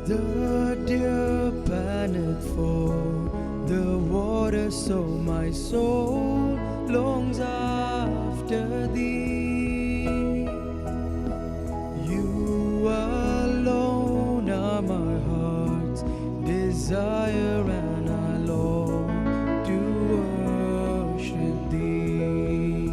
the deer panteth for the water, so my soul longs after thee. You alone are my heart's desire, and I long to worship thee.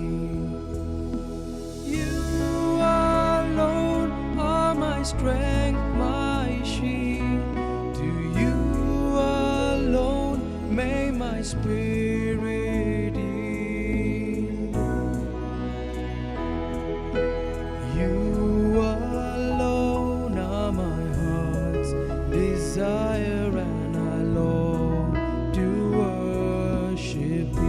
You alone are my strength, my shield. To you alone may my spirit yield. You alone are my heart's desire, and I long to worship thee.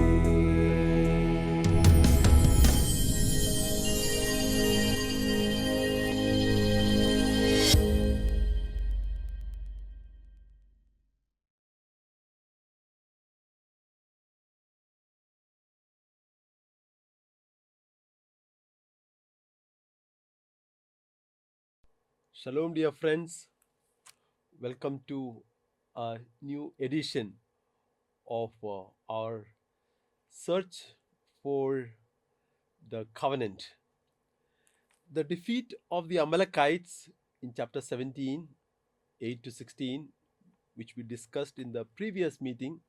Shalom, dear friends. Welcome to a new edition of our search for the covenant. The defeat of the Amalekites in chapter 17, 8 to 16, which we discussed in the previous meeting,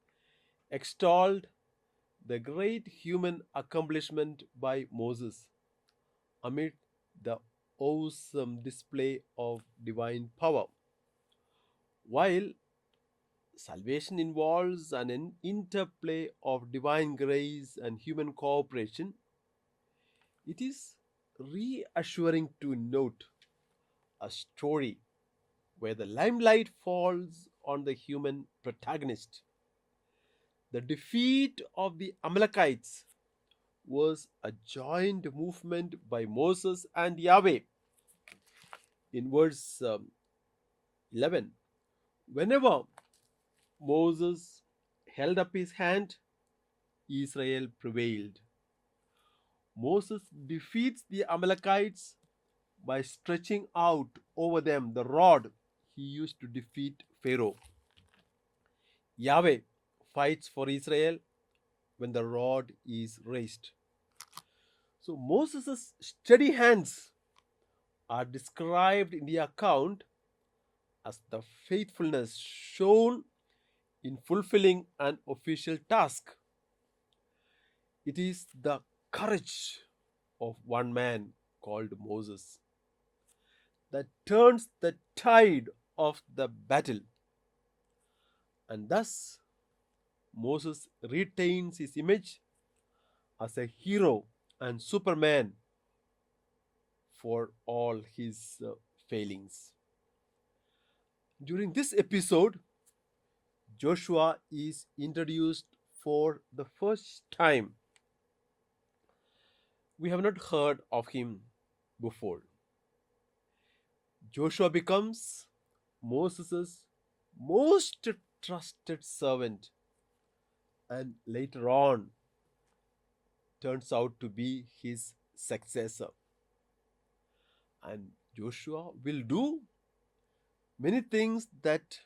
extolled the great human accomplishment by Moses amid the awesome display of divine power. While salvation involves an interplay of divine grace and human cooperation, it is reassuring to note a story where the limelight falls on the human protagonist. The defeat of the Amalekites was a joint movement by Moses and Yahweh. In verse 11, whenever Moses held up his hand, Israel prevailed. Moses defeats the Amalekites by stretching out over them the rod he used to defeat Pharaoh. Yahweh fights for Israel when the rod is raised. So Moses' steady hands are described in the account as the faithfulness shown in fulfilling an official task. It is the courage of one man called Moses that turns the tide of the battle. And thus, Moses retains his image as a hero and superman for all his failings. During this episode, Joshua is introduced for the first time. We have not heard of him before. Joshua becomes Moses' most trusted servant, and later on turns out to be his successor. And Joshua will do many things that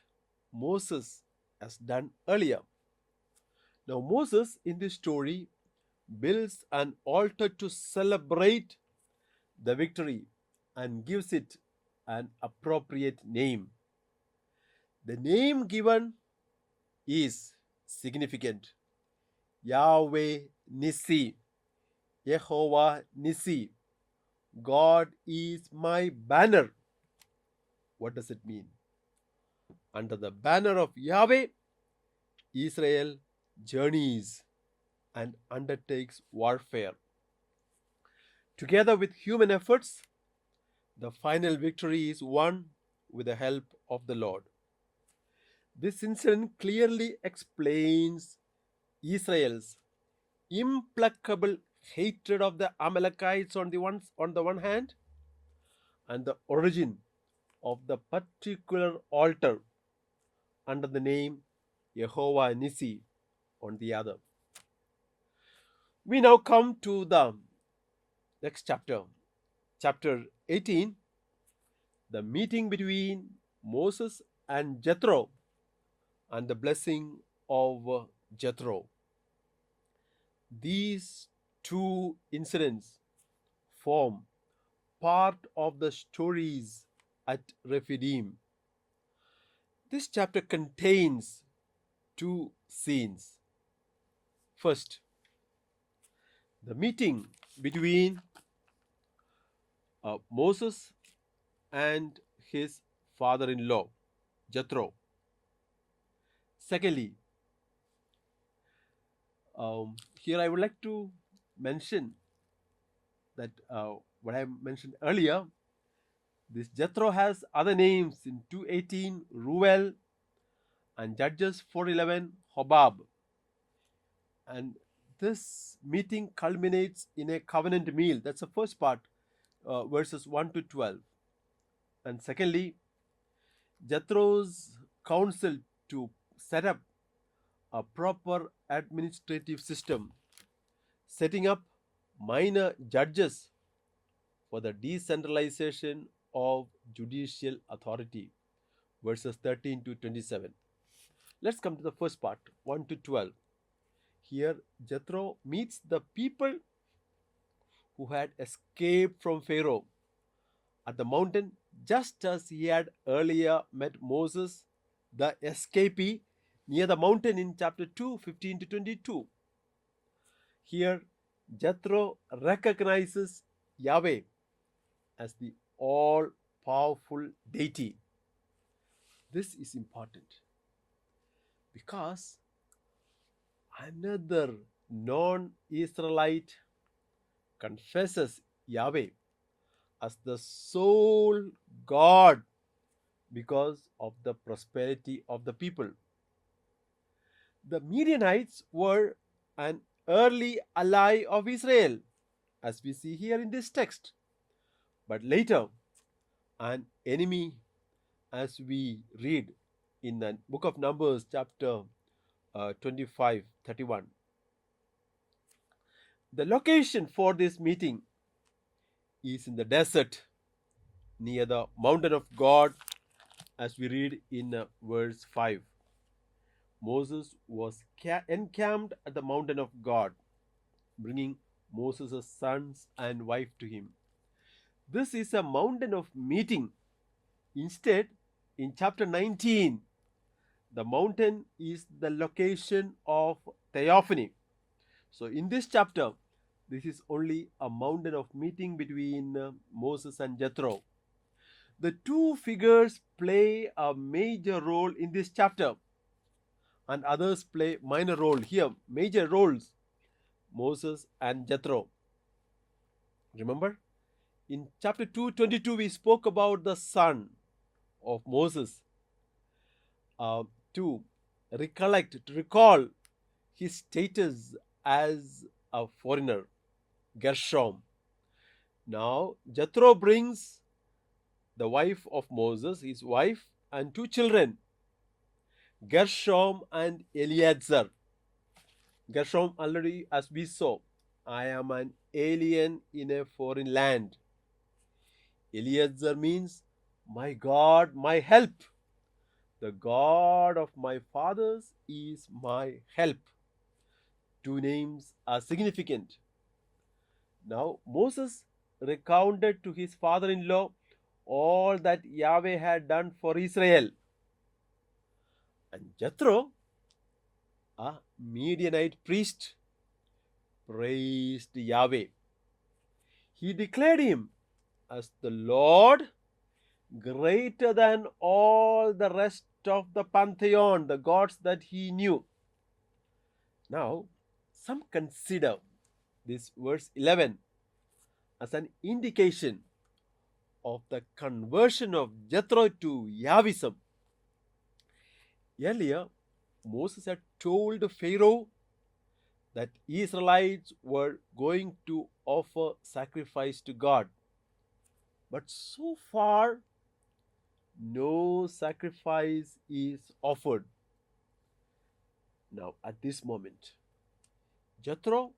Moses has done earlier. Now, Moses in this story builds an altar to celebrate the victory and gives it an appropriate name. The name given is significant. Yahweh Nissi, Yehovah Nissi. God is my banner. What does it mean? Under the banner of Yahweh, Israel journeys and undertakes warfare. Together with human efforts, the final victory is won with the help of the Lord. This incident clearly explains Israel's implacable hatred of the Amalekites on the one hand, and the origin of the particular altar under the name Yehovah Nissi on the other. We now come to the next chapter, chapter 18, the meeting between Moses and Jethro and the blessing of Jethro. These two incidents form part of the stories at Rephidim. This chapter contains two scenes. First, the meeting between Moses and his father in law, Jethro. Secondly, here I would like to mention that what I mentioned earlier, this Jethro has other names in 2:18, Ruel, and Judges 4:11, Hobab. And this meeting culminates in a covenant meal. That's the first part, verses 1 to 12. And secondly, Jethro's counsel to set up a proper administrative system, setting up minor judges for the decentralization of judicial authority, verses 13 to 27. Let's come to the first part, 1 to 12. Here, Jethro meets the people who had escaped from Pharaoh at the mountain, just as he had earlier met Moses, the escapee, near the mountain in chapter 2, 15 to 22. Here, Jethro recognizes Yahweh as the all powerful deity. This is important because another non Israelite confesses Yahweh as the sole God because of the prosperity of the people. The Midianites were an early ally of Israel, as we see here in this text, but later an enemy, as we read in the book of Numbers, chapter 25:31. The location for this meeting is in the desert near the mountain of God, as we read in verse 5. Moses was encamped at the mountain of God, bringing Moses' sons and wife to him. This is a mountain of meeting. Instead, in chapter 19, the mountain is the location of theophany. So, in this chapter, this is only a mountain of meeting between Moses and Jethro. The two figures play a major role in this chapter, and others play minor role. Here, major roles, Moses and Jethro. Remember, in chapter 2:22, we spoke about the son of Moses. To recall his status as a foreigner, Gershom. Now, Jethro brings the wife of Moses, his wife, and two children, Gershom and Eleazar. Gershom, already as we saw, I am an alien in a foreign land. Eleazar means my God, my help. The God of my fathers is my help. Two names are significant. Now, Moses recounted to his father in law all that Yahweh had done for Israel. And Jethro, a Midianite priest, praised Yahweh. He declared him as the Lord, greater than all the rest of the pantheon, the gods that he knew. Now, some consider this verse 11 as an indication of the conversion of Jethro to Yahwism. Earlier, Moses had told Pharaoh that Israelites were going to offer sacrifice to God. But so far, no sacrifice is offered. Now, at this moment, Jethro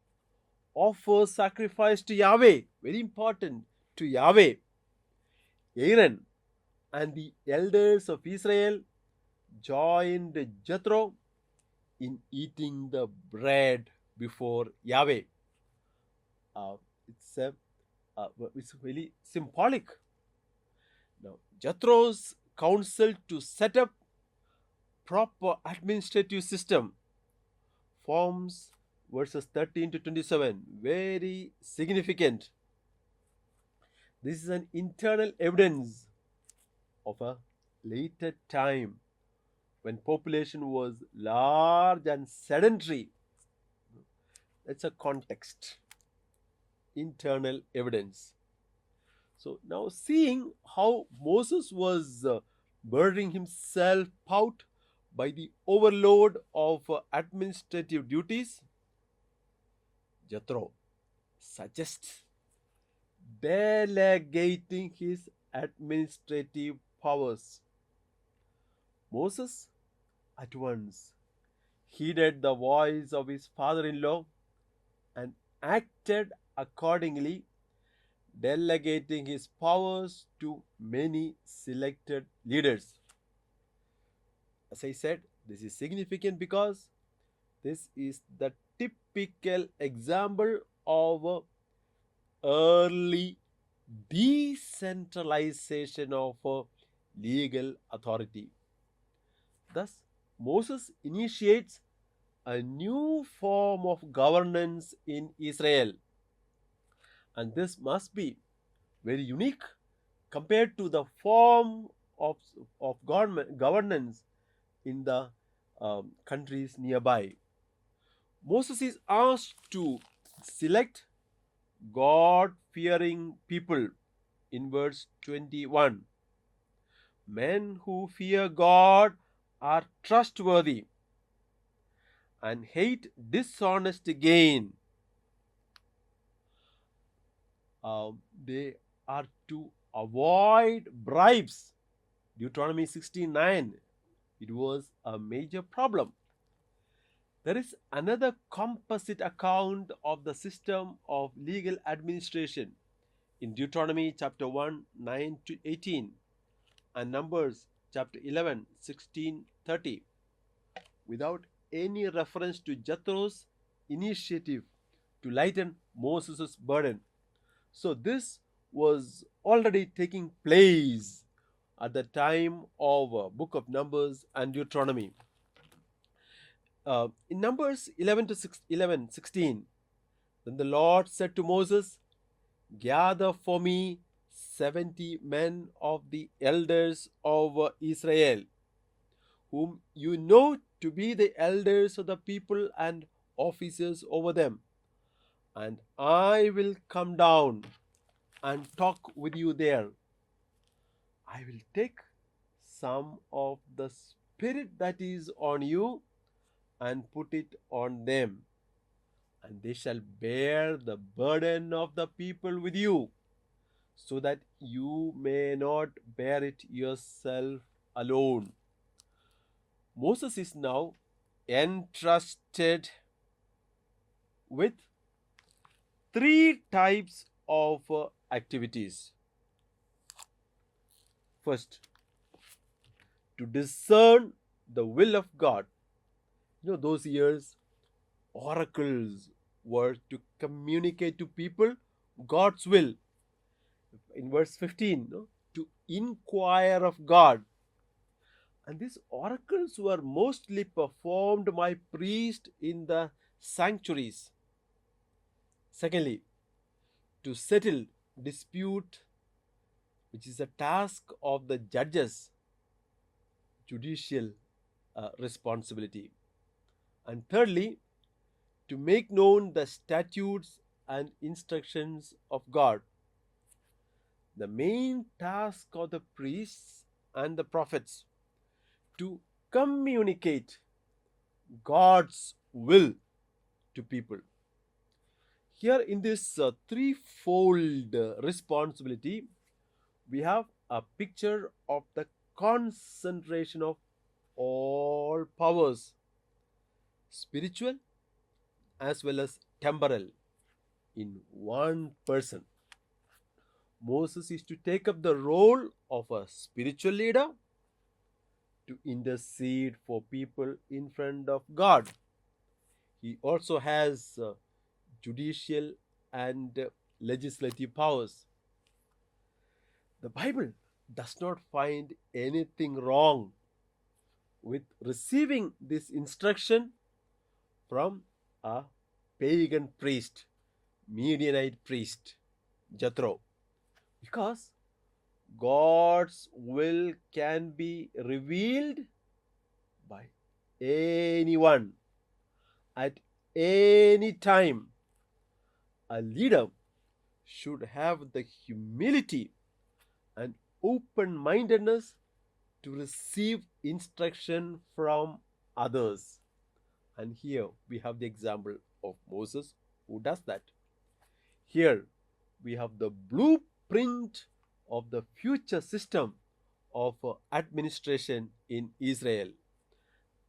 offers sacrifice to Yahweh, very important, to Yahweh. Aaron and the elders of Israel joined Jethro in eating the bread before Yahweh. Uh, it's a it's really symbolic. Now, Jethro's counsel to set up proper administrative system forms verses 13 to 27 very significant. This is an internal evidence of a later time when population was large and sedentary. That's a context, internal evidence. So now seeing how Moses was burning himself out by the overload of administrative duties, Jethro suggests delegating his administrative powers. Moses at once heeded the voice of his father in law and acted accordingly, delegating his powers to many selected leaders. As I said, this is significant because this is the typical example of early decentralization of legal authority. Thus, Moses initiates a new form of governance in Israel, and this must be very unique compared to the form of, governance in the countries nearby. Moses is asked to select God fearing people in verse 21. Men who fear God are trustworthy and hate dishonest gain. They are to avoid bribes. Deuteronomy 16:9. It was a major problem. There is another composite account of the system of legal administration in Deuteronomy chapter 1, 9 to 18, and Numbers chapter 11, 16, 30, without any reference to Jethro's initiative to lighten Moses' burden. So, this was already taking place at the time of book of Numbers and Deuteronomy. In Numbers 11 to 11, 16, then the Lord said to Moses, gather for me 70 men of the elders of Israel, whom you know to be the elders of the people and officers over them, and I will come down and talk with you there. I will take some of the spirit that is on you and put it on them, and they shall bear the burden of the people with you, so that you may not bear it yourself alone. Moses is now entrusted with three types of activities. First, to discern the will of God. Those years, oracles were to communicate to people God's will. In verse 15, to inquire of God. And these oracles were mostly performed by priests in the sanctuaries. Secondly, to settle dispute, which is a task of the judges, judicial responsibility. And thirdly, to make known the statutes and instructions of God. The main task of the priests and the prophets to communicate God's will to people. Here in this threefold responsibility, we have a picture of the concentration of all powers, spiritual as well as temporal, in one person. Moses is to take up the role of a spiritual leader, to intercede for people in front of God. He also has judicial and legislative powers. The Bible does not find anything wrong with receiving this instruction from a pagan priest, Midianite priest, Jethro, because God's will can be revealed by anyone at any time. A leader should have the humility and open mindedness to receive instruction from others. And here we have the example of Moses who does that. Here we have the blueprint of the future system of administration in Israel.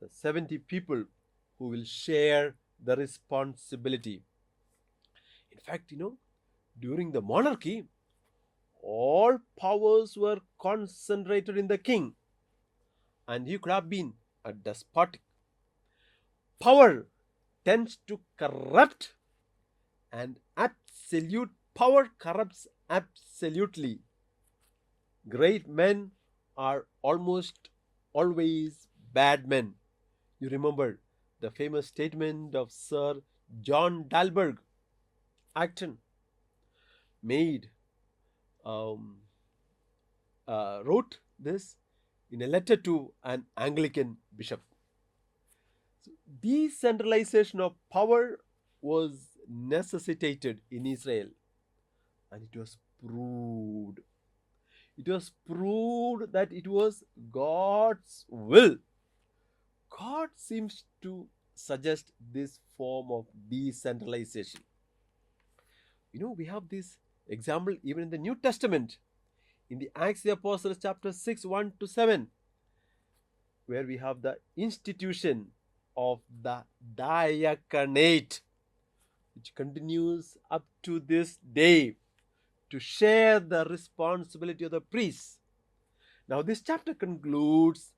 The 70 people who will share the responsibility. In fact, during the monarchy, all powers were concentrated in the king, and he could have been a despotic. Power tends to corrupt, and absolute power corrupts absolutely. Great men are almost always bad men. You remember the famous statement of Sir John Dalberg, Acton, made um, wrote this in a letter to an Anglican bishop. So, decentralization of power was necessitated in Israel, and it was proved. It was proved that it was God's will. God seems to suggest this form of decentralization. We have this example even in the New Testament, in the Acts of the Apostles, chapter 6, 1 to 7, where we have the institution of the diaconate, which continues up to this day to share the responsibility of the priests. Now, this chapter concludes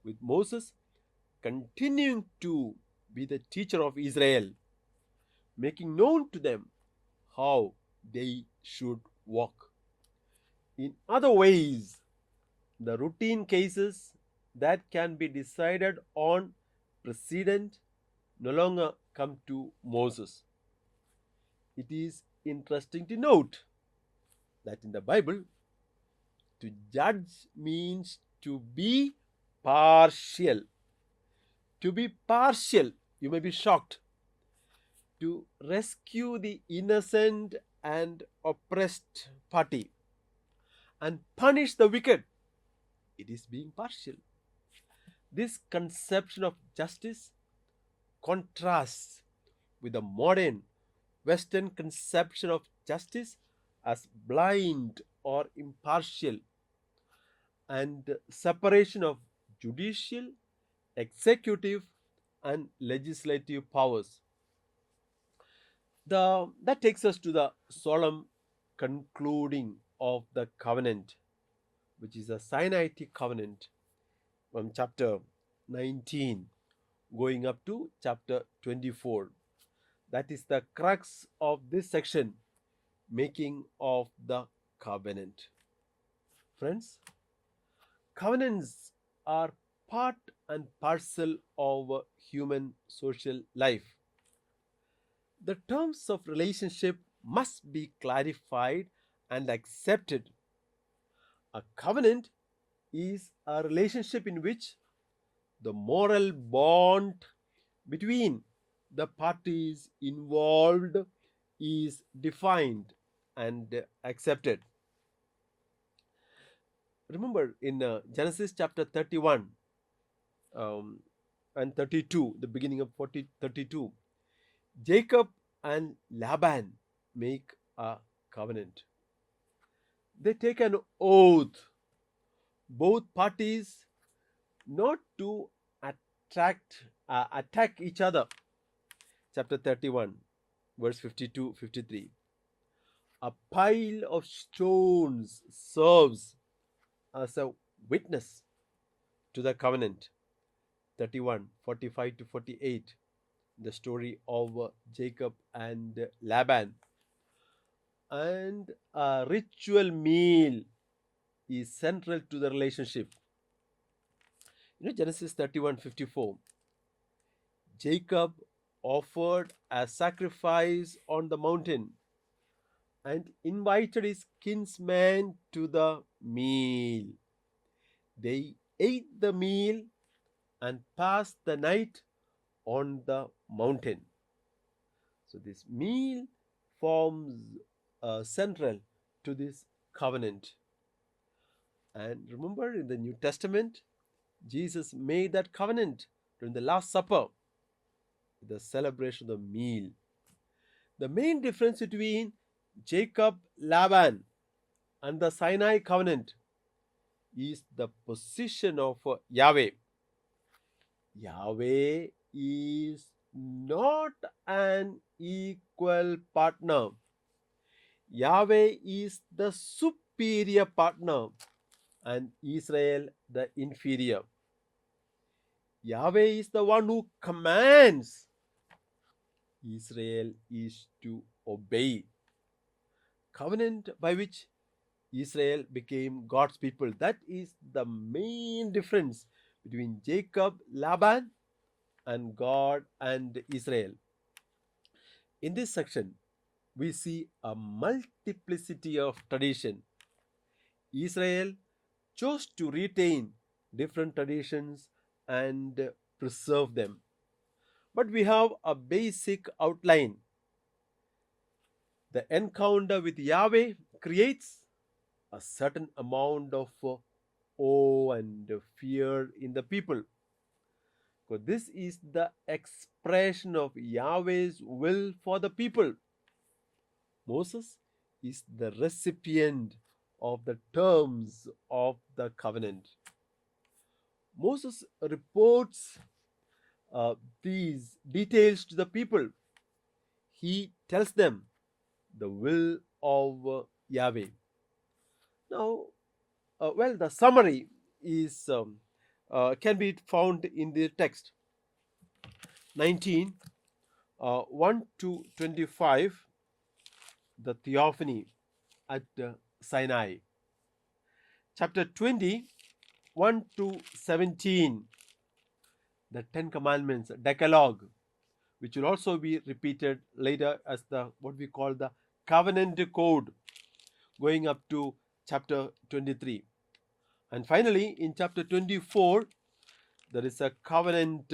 with Moses continuing to be the teacher of Israel, making known to them how they should walk. In other ways, the routine cases that can be decided on precedent no longer come to Moses. It is interesting to note that in the Bible, to judge means to be partial. To be partial, you may be shocked. To rescue the innocent and oppressed party and punish the wicked, it is being partial. This conception of justice contrasts with the modern Western conception of justice as blind or impartial, and separation of judicial, executive, and legislative powers. That takes us to the solemn concluding of the covenant, which is a Sinaitic covenant from chapter 19 going up to chapter 24. That is the crux of this section, making of the covenant. Friends, covenants are part and parcel of human social life. The terms of relationship must be clarified and accepted. A covenant is a relationship in which the moral bond between the parties involved is defined and accepted. Remember in Genesis chapter 31 and 32, the beginning of 32, Jacob and Laban make a covenant. They take an oath, both parties, not to attack each other. Chapter 31, verse 52-53. A pile of stones serves as a witness to the covenant. 31, 45 to 48, the story of Jacob and Laban. And a ritual meal is central to the relationship. Genesis 31:54. Jacob offered a sacrifice on the mountain and invited his kinsman to the meal. They ate the meal and passed the night on the mountain. So, this meal forms central to this covenant. And remember, in the New Testament, Jesus made that covenant during the Last Supper, the celebration of the meal. The main difference between Jacob, Laban, and the Sinai covenant is the position of Yahweh. Yahweh is not an equal partner. Yahweh is the superior partner and Israel the inferior. Yahweh is the one who commands. Israel is to obey. Covenant by which Israel became God's people. That is the main difference between Jacob, Laban, and God and Israel. In this section, we see a multiplicity of tradition. Israel chose to retain different traditions and preserve them. But we have a basic outline. The encounter with Yahweh creates a certain amount of awe and fear in the people. So this is the expression of Yahweh's will for the people. Moses is the recipient of the terms of the covenant. Moses reports these details to the people. He tells them the will of Yahweh. Now, the summary is can be found in the text 19, 1 to 25, the theophany at Sinai. Chapter 20, 1 to 17, the Ten Commandments, Decalogue, which will also be repeated later as the what we call the Covenant Code, going up to chapter 23. And finally, in chapter 24, there is a covenant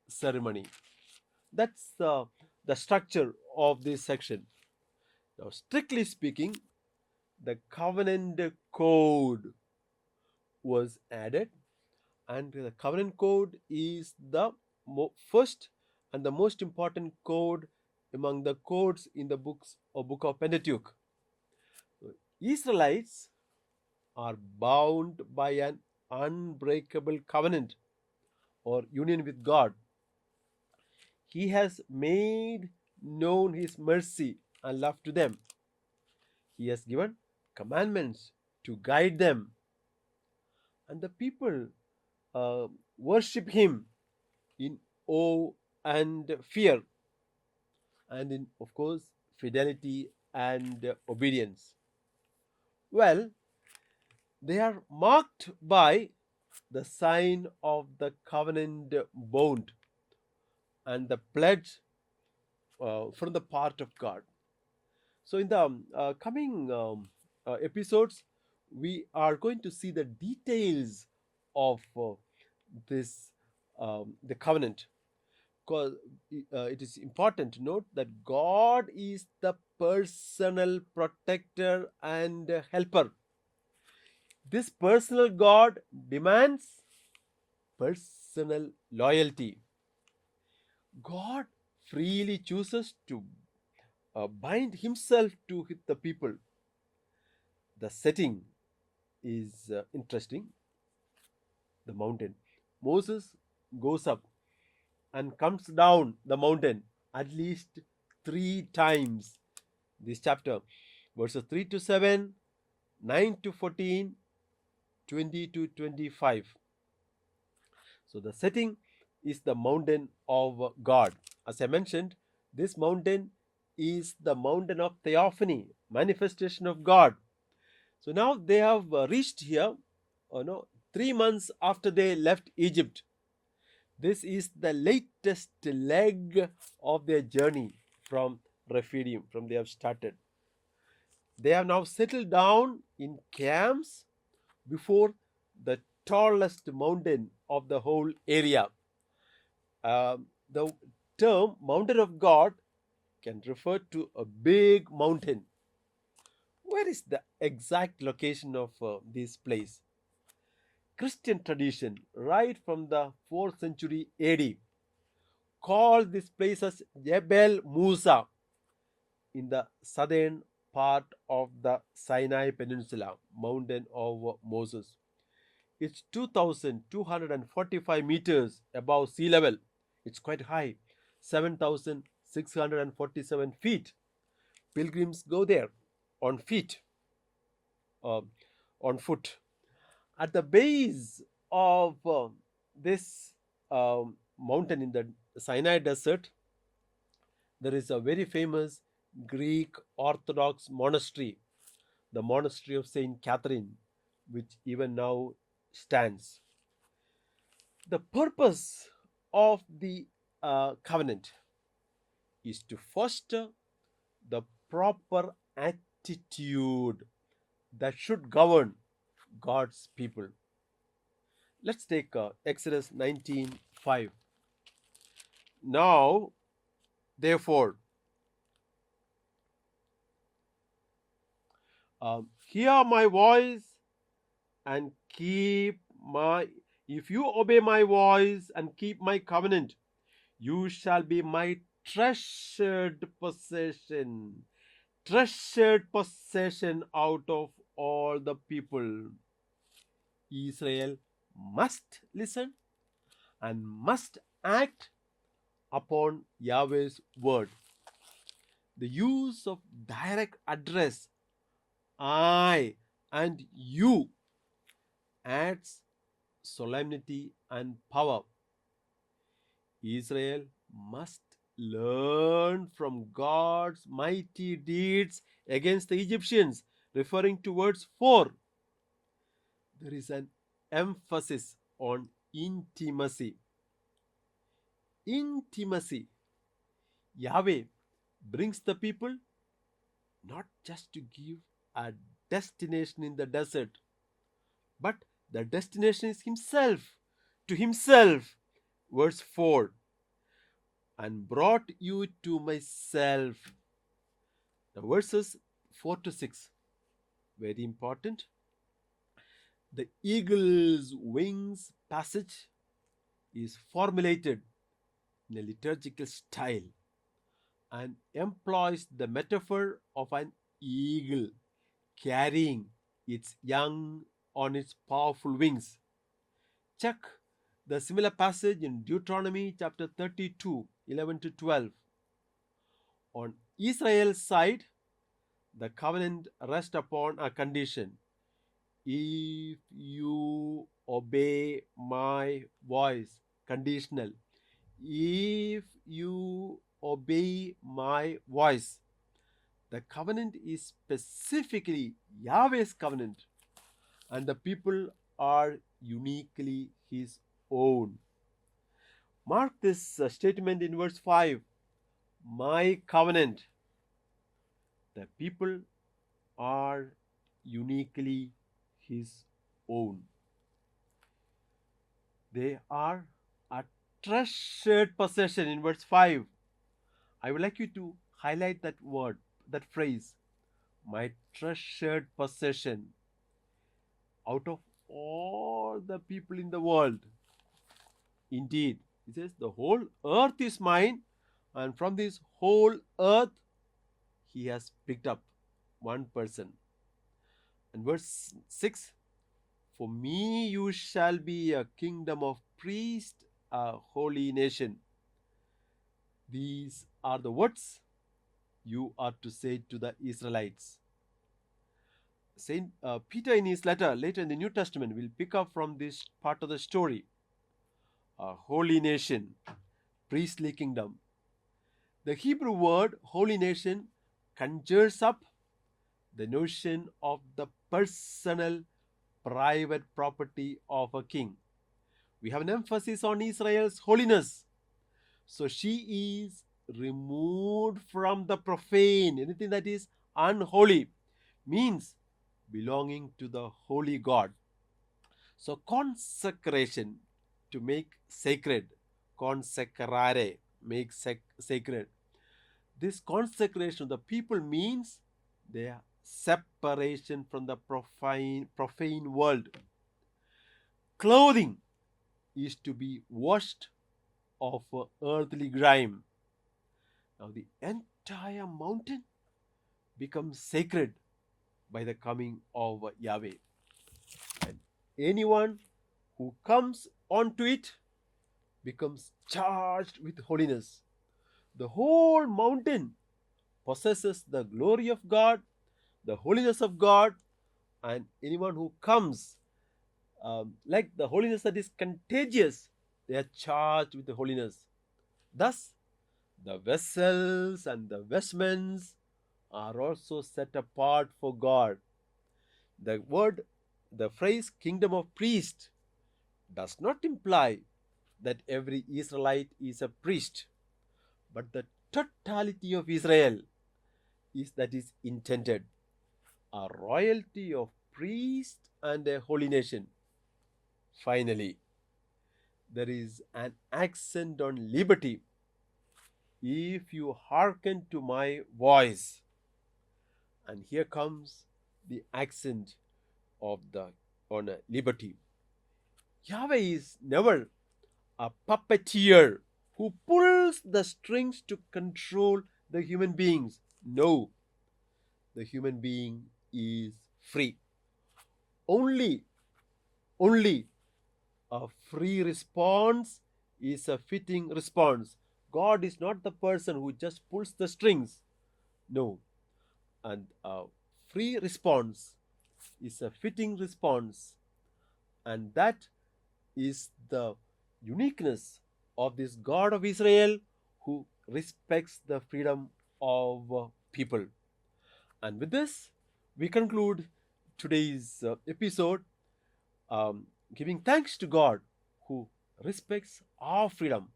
ceremony. That's the structure of this section. Now, strictly speaking, the covenant code was added, and the covenant code is the first and the most important code among the codes in the book of Pentateuch. Israelites are bound by an unbreakable covenant or union with God. He has made known his mercy and love to them. He has given commandments to guide them. And the people worship him in awe and fear, and in, of course, fidelity and obedience. Well, they are marked by the sign of the covenant bond and the pledge from the part of God. So, in the coming episodes, we are going to see the details of this the covenant, because it is important to note that God is the personal protector and helper. This personal God demands personal loyalty. God freely chooses to bind himself to the people. The setting is interesting. The mountain. Moses goes up and comes down the mountain at least 3 times. This chapter, verses 3 to 7, 9 to 14, 20 to 25. So the setting is the mountain of God. As I mentioned, this mountain is the mountain of theophany, manifestation of God. So now they have reached here, 3 months after they left Egypt. This is the latest leg of their journey from Rephidim, from they have started. They have now settled down in camps before the tallest mountain of the whole area. The term mountain of God can refer to a big mountain. Where is the exact location of this place? Christian tradition, right from the 4th century AD, called this place as Jebel Musa in the southern part of the Sinai Peninsula, mountain of Moses. It's 2,245 meters above sea level. It's quite high, 7,647 feet. Pilgrims go there on feet, uh, on foot. At the base of this mountain in the Sinai desert, there is a very famous Greek Orthodox monastery, the monastery of Saint Catherine, which even now stands. The purpose of the covenant is to foster the proper attitude that should govern God's people. Let's take Exodus 19:5. Now, therefore, hear my voice and keep my. If you obey my voice and keep my covenant, you shall be my treasured possession. Treasured possession out of all the people. Israel must listen and must act upon Yahweh's word. The use of direct address, I and you, adds solemnity and power. Israel must learn from God's mighty deeds against the Egyptians, referring to verse 4. There is an emphasis on intimacy. Intimacy. Yahweh brings the people not just to give a destination in the desert, but the destination is Himself, to Himself. Verse 4, and brought you to myself. The verses 4 to 6, very important. The eagle's wings passage is formulated in a liturgical style and employs the metaphor of an eagle carrying its young on its powerful wings. Check the similar passage in Deuteronomy chapter 32, 11 to 12. On Israel's side, the covenant rests upon a condition. If you obey my voice, conditional. If you obey my voice. The covenant is specifically Yahweh's covenant, and the people are uniquely His own. Mark this statement in verse 5. My covenant. The people are uniquely His own. They are a treasured possession in verse 5. I would like you to highlight that word, that phrase, my treasured possession. Out of all the people in the world, indeed, it says, the whole earth is mine, and from this whole earth, He has picked up one person. And verse 6, for me you shall be a kingdom of priests, a holy nation. These are the words you are to say to the Israelites. Saint Peter in his letter later in the New Testament will pick up from this part of the story. a holy nation, priestly kingdom. The Hebrew word holy nation conjures up the notion of the personal, private property of a king. We have an emphasis on Israel's holiness. So she is removed from the profane. Anything that is unholy means belonging to the holy God. So consecration, to make sacred, consecrare, make sacred. This consecration of the people means their separation from the profane world. Clothing is to be washed of earthly grime. Now the entire mountain becomes sacred by the coming of Yahweh. And anyone who comes onto it becomes charged with holiness. The whole mountain possesses the glory of God, the holiness of God, and anyone who comes, like the holiness that is contagious, they are charged with the holiness. Thus, the vessels and the vestments are also set apart for God. The phrase kingdom of priests does not imply that every Israelite is a priest, but the totality of Israel is intended, a royalty of priest and a holy nation. Finally, there is an accent on liberty. If you hearken to my voice, and here comes the accent of the on liberty. Yahweh is never a puppeteer who pulls the strings to control the human beings. No, the human being is free. Only a free response is a fitting response. God is not the person who just pulls the strings. No, and a free response is a fitting response, and that is the uniqueness of this God of Israel who respects the freedom of people. And with this, we conclude today's episode, giving thanks to God who respects our freedom,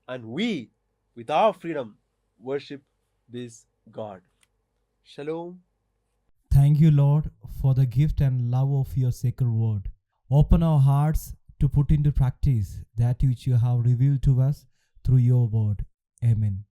and we, with our freedom, worship this God. Shalom. Thank you, Lord, for the gift and love of your sacred word. Open our hearts to put into practice that which you have revealed to us through your word. Amen.